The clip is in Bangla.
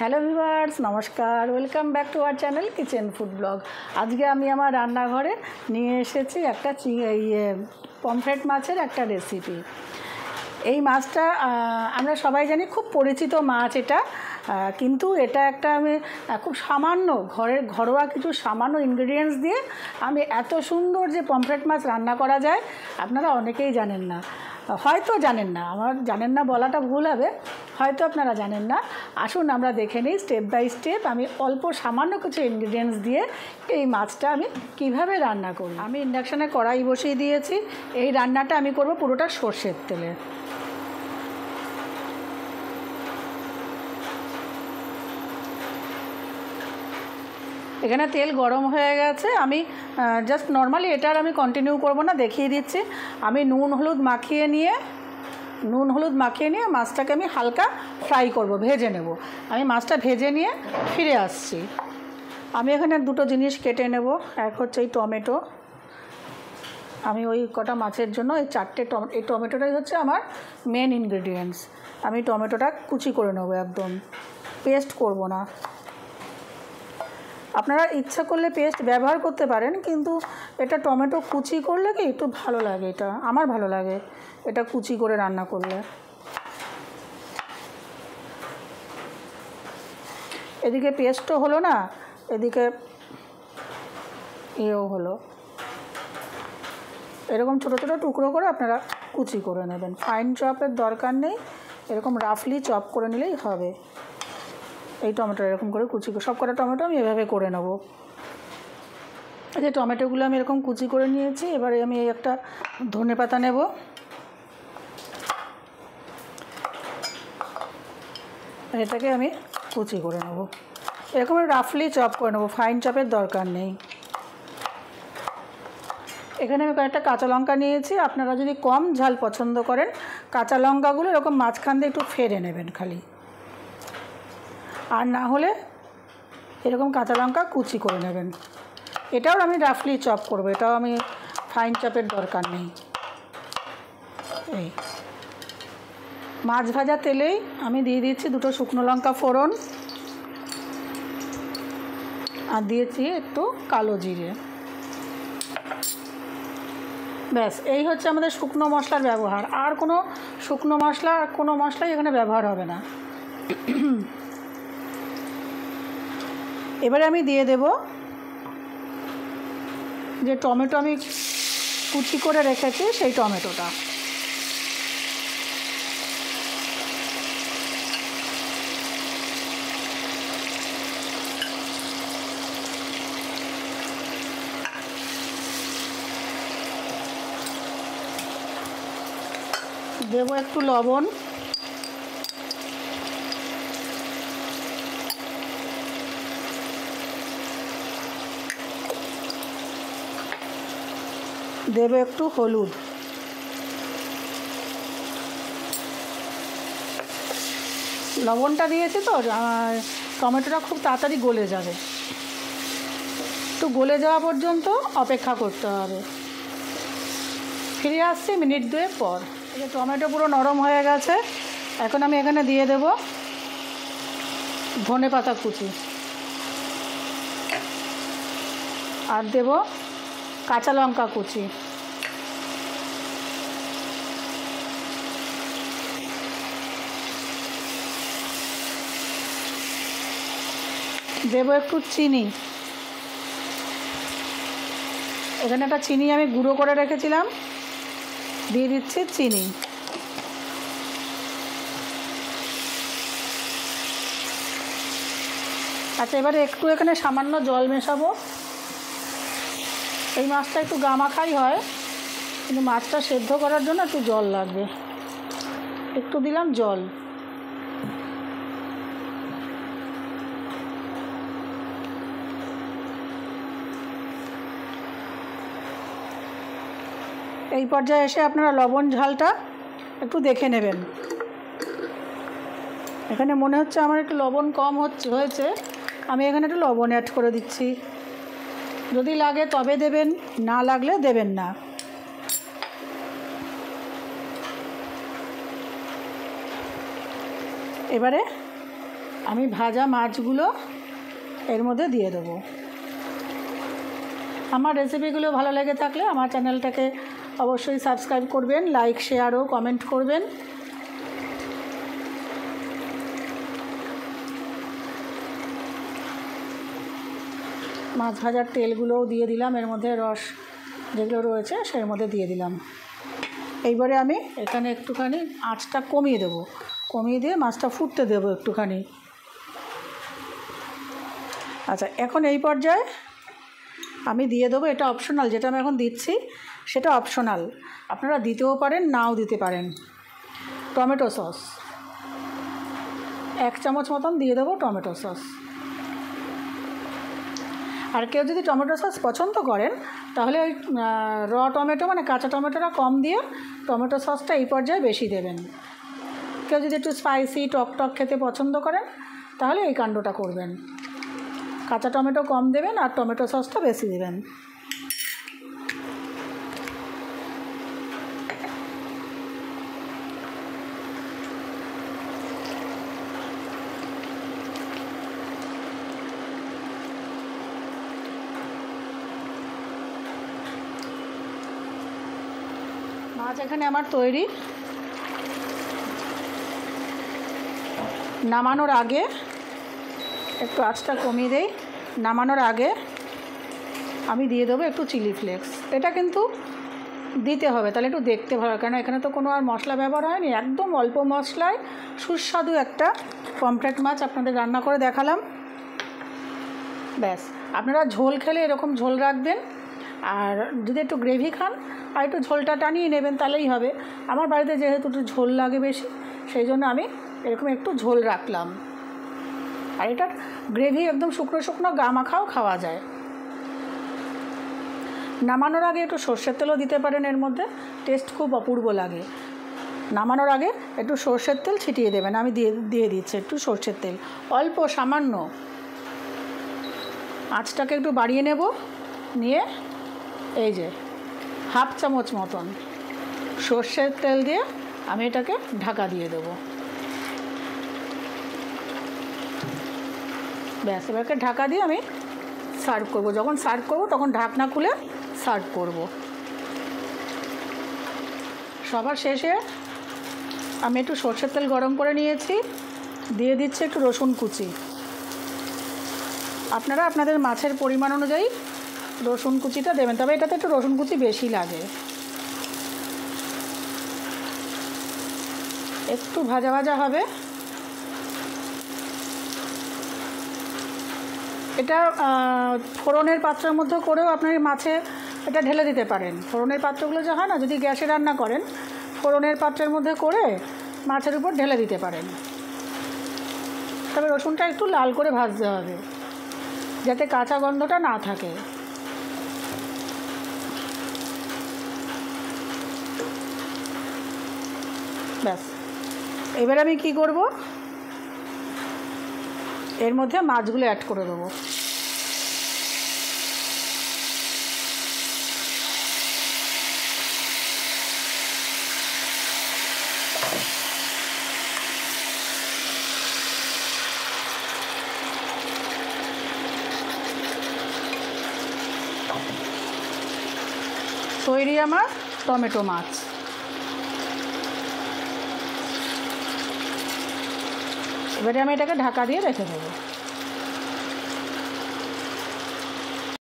হ্যালো ভিউয়ার্স, নমস্কার। Welcome back to our channel kitchen food blog. আজকে আমি আমার রান্নাঘরে নিয়ে এসেছি একটা পমফ্রেট মাছের একটা রেসিপি। এই মাছটা আমরা সবাই জানি খুব পরিচিত মাছ এটা, কিন্তু এটা একটা আমি খুব সামান্য ঘরোয়া কিছু সামান্য ইনগ্রেডিয়েন্টস দিয়ে আমি এত সুন্দর যে পমফ্রেট মাছ রান্না করা যায় আপনারা অনেকেই জানেন না, হয়তো জানেন না। আমার জানেন না বলাটা ভুল হবে, হয়তো আপনারা জানেন না। আসুন আমরা দেখে নিই স্টেপ বাই স্টেপ আমি অল্প সামান্য কিছু ইনগ্রেডিয়েন্টস দিয়ে এই মাছটা আমি কিভাবে রান্না করি। আমি ইন্ডাকশানে কড়াই বসিয়ে দিয়েছি। এই রান্নাটা আমি করব পুরোটা সর্ষের তেলে। এখানে তেল গরম হয়ে গেছে। আমি জাস্ট নর্মালি এটা আর আমি কন্টিনিউ করব না, দেখিয়ে দিচ্ছি। আমি নুন হলুদ মাখিয়ে নিয়ে মাছটাকে আমি হালকা ফ্রাই করব, ভেজে নেব। আমি মাছটা ভেজে নিয়ে ফিরে আসছি। আমি এখানে দুটো জিনিস কেটে নেব। এক হচ্ছে এই টমেটো। আমি ওই কটা মাছের জন্য এই এই টমেটোটাই হচ্ছে আমার মেন ইনগ্রেডিয়েন্টস। আমি টমেটোটা কুচি করে নেব, একদম পেস্ট করব না। আপনারা ইচ্ছা করলে পেস্ট ব্যবহার করতে পারেন, কিন্তু এটা টমেটো কুচি করলে কি একটু ভালো লাগে, এটা আমার ভালো লাগে এটা কুচি করে রান্না করলে। এদিকে পেস্টও হলো না, এদিকে এও হলো। এরকম ছোটো ছোটো টুকরো করে আপনারা কুচি করে নেবেন, ফাইন চপের দরকার নেই, এরকম রাফলি চপ করে নিলেই হবে। এই টমেটো এরকম করে কুচি করে, সব কটা টমেটো আমি এভাবে করে নেব। এই যে টমেটোগুলো আমি এরকম কুচি করে নিয়েছি। এবারে আমি একটা ধনেপাতা নেব। এটাকে আমি কুচি করে নেব, এরকম রাফলি চপ করে নেব, ফাইন চপের দরকার নেই। এখানে আমি কয়েকটা কাঁচা লঙ্কা নিয়েছি। আপনারা যদি কম ঝাল পছন্দ করেন, কাঁচা লঙ্কাগুলো এরকম মাঝখান দিয়ে একটু ফেড়ে নেবেন খালি, আর না হলে এরকম কাঁচা লঙ্কা কুচি করে নেবেন। এটাও আমি রাফলি চপ করব, এটাও আমি ফাইন চপের দরকার নেই। এই মাছ ভাজা তেলেই আমি দিয়ে দিচ্ছি দুটো শুকনো লঙ্কা ফোড়ন, আর দিয়েছি একটু কালো জিরে। ব্যাস, এই হচ্ছে আমাদের শুকনো মশলার ব্যবহার। আর কোনো শুকনো মশলা কোনো মশলাই এখানে ব্যবহার হবে না। এবারে আমি দিয়ে দেব যে টমেটো আমি কুচি করে রেখেছি, সেই টমেটোটা। দেবো একটু লবণ, দেবো একটু হলুদ, লবণটা দিয়েছি তো টমেটোটা খুব তাড়াতাড়ি গলে যাবে, একটু গলে যাওয়া পর্যন্ত অপেক্ষা করতে হবে। ফিরে আসছি মিনিট দুয়েক পর। এই যে টমেটো পুরো নরম হয়ে গেছে। এখন আমি এখানে দিয়ে দেব ধনেপাতা কুচি, আর দেব কাঁচা লঙ্কা কুচি, দেব একটু চিনি। এখানে একটা চিনি আমি গুঁড়ো করে রেখেছিলাম, দিয়ে দিচ্ছি চিনি। আচ্ছা, এবারে একটু এখানে সামান্য জল মেশাবো। এই মাছটা একটু গামাখাই হয়, কিন্তু মাছটা সেদ্ধ করার জন্য একটু জল লাগবে, একটু দিলাম জল। এই পর্যায়ে এসে আপনারা লবণ ঝালটা একটু দেখে নেবেন। এখানে মনে হচ্ছে আমার একটু লবণ কম হয়েছে, আমি এখানে একটু লবণ অ্যাড করে দিচ্ছি। যদি লাগে তবে দেবেন, না লাগলে দেবেন না। এবারে আমি ভাজা মাছগুলো এর মধ্যে দিয়ে দেবো। আমার রেসিপিগুলো ভালো লেগে থাকলে আমার চ্যানেলটাকে অবশ্যই সাবস্ক্রাইব করবেন, লাইক, শেয়ার ও কমেন্ট করবেন। মাছ ভাজার তেলগুলোও দিয়ে দিলাম, এর মধ্যে রস যেগুলো রয়েছে সেই মধ্যে দিয়ে দিলাম। এইবারে আমি এখানে একটুখানি আঁচটা কমিয়ে দেবো, কমিয়ে দিয়ে মাছটা ফুটতে দেবো একটুখানি। আচ্ছা, এখন এই পর্যায়ে আমি দিয়ে দেবো, এটা অপশনাল, যেটা আমি এখন দিচ্ছি সেটা অপশনাল, আপনারা দিতেও পারেন নাও দিতে পারেন, টমেটো সস 1 চামচ মতন দিয়ে দেবো টমেটো সস। আর কেউ যদি টমেটো সস পছন্দ করেন তাহলে ওই টমেটো মানে কাঁচা টমেটোটা কম দিয়ে টমেটো সসটা এই পর্যায়ে বেশি দেবেন। কেউ যদি একটু স্পাইসি টক টক খেতে পছন্দ করেন তাহলে এই কাণ্ডটা করবেন, কাঁচা টমেটো কম দেবেন আর টমেটো সসটা বেশি দেবেন। মাছ এখানে আমার তৈরি। নামানোর আগে একটু আঁচটা কমিয়ে দেই, নামানোর আগে আমি দিয়ে দেবো একটু চিলি ফ্লেক্স। এটা কিন্তু দিতে হবে, তাহলে একটু দেখতে ভালো, কেন এখানে তো কোনো আর মশলা ব্যবহার হয়নি, একদম অল্প মশলায় সুস্বাদু একটা পমফ্রেট মাছ আপনাদের রান্না করে দেখালাম। ব্যাস, আপনারা ঝোল খেলে এরকম ঝোল রাখবেন, আর যদি একটু গ্রেভি খান আর একটু ঝোলটা টানিয়ে নেবেন তাহলেই হবে। আমার বাড়িতে যেহেতু একটু ঝোল লাগে বেশি, সেই জন্য আমি এরকম একটু ঝোল রাখলাম। আর এটার গ্রেভি একদম শুকনো শুকনো গা মাখাও খাওয়া যায়। নামানোর আগে একটু সর্ষের তেলও দিতে পারেন, এর মধ্যে টেস্ট খুব অপূর্ব লাগে। নামানোর আগে একটু সর্ষের তেল ছিটিয়ে দেবেন, আমি দিয়ে দিচ্ছি একটু সর্ষের তেল, অল্প সামান্য। আঁচটাকে একটু বাড়িয়ে নেব, নিয়ে এই যে 1/2 চামচ মতন সর্ষের তেল দিয়ে আমি এটাকে ঢাকা দিয়ে দেবো। ব্যাস, এবারকে ঢাকা দিয়ে আমি সার্ভ করব। যখন সার্ভ করব তখন ঢাকনা খুলে সার্ভ করব। সবার শেষে আমি একটু সর্ষের তেল গরম করে নিয়েছি, দিয়ে দিচ্ছি একটু রসুন কুচি। আপনারা আপনাদের মাছের পরিমাণ অনুযায়ী রসুন কুচিটা দেবেন, তবে এটাতে একটু রসুন কুচি বেশি লাগে। একটু ভাজা ভাজা হবে। এটা ফোড়নের পাত্রের মধ্যে করেও আপনার মাছে এটা ঢেলে দিতে পারেন। ফোড়নের পাত্রগুলো যা হয় না, যদি গ্যাসে রান্না করেন ফোড়নের পাত্রের মধ্যে করে মাছের উপর ঢেলে দিতে পারেন। তবে রসুনটা একটু লাল করে ভাজতে হবে যাতে কাঁচা গন্ধটা না থাকে। ব্যাস, এবার আমি কি করব, এর মধ্যে মাছগুলো অ্যাড করে দেবো। তৈরি আমার টমেটো মাছ। এবারে আমি এটাকে ঢাকা দিয়ে রেখে দেবো।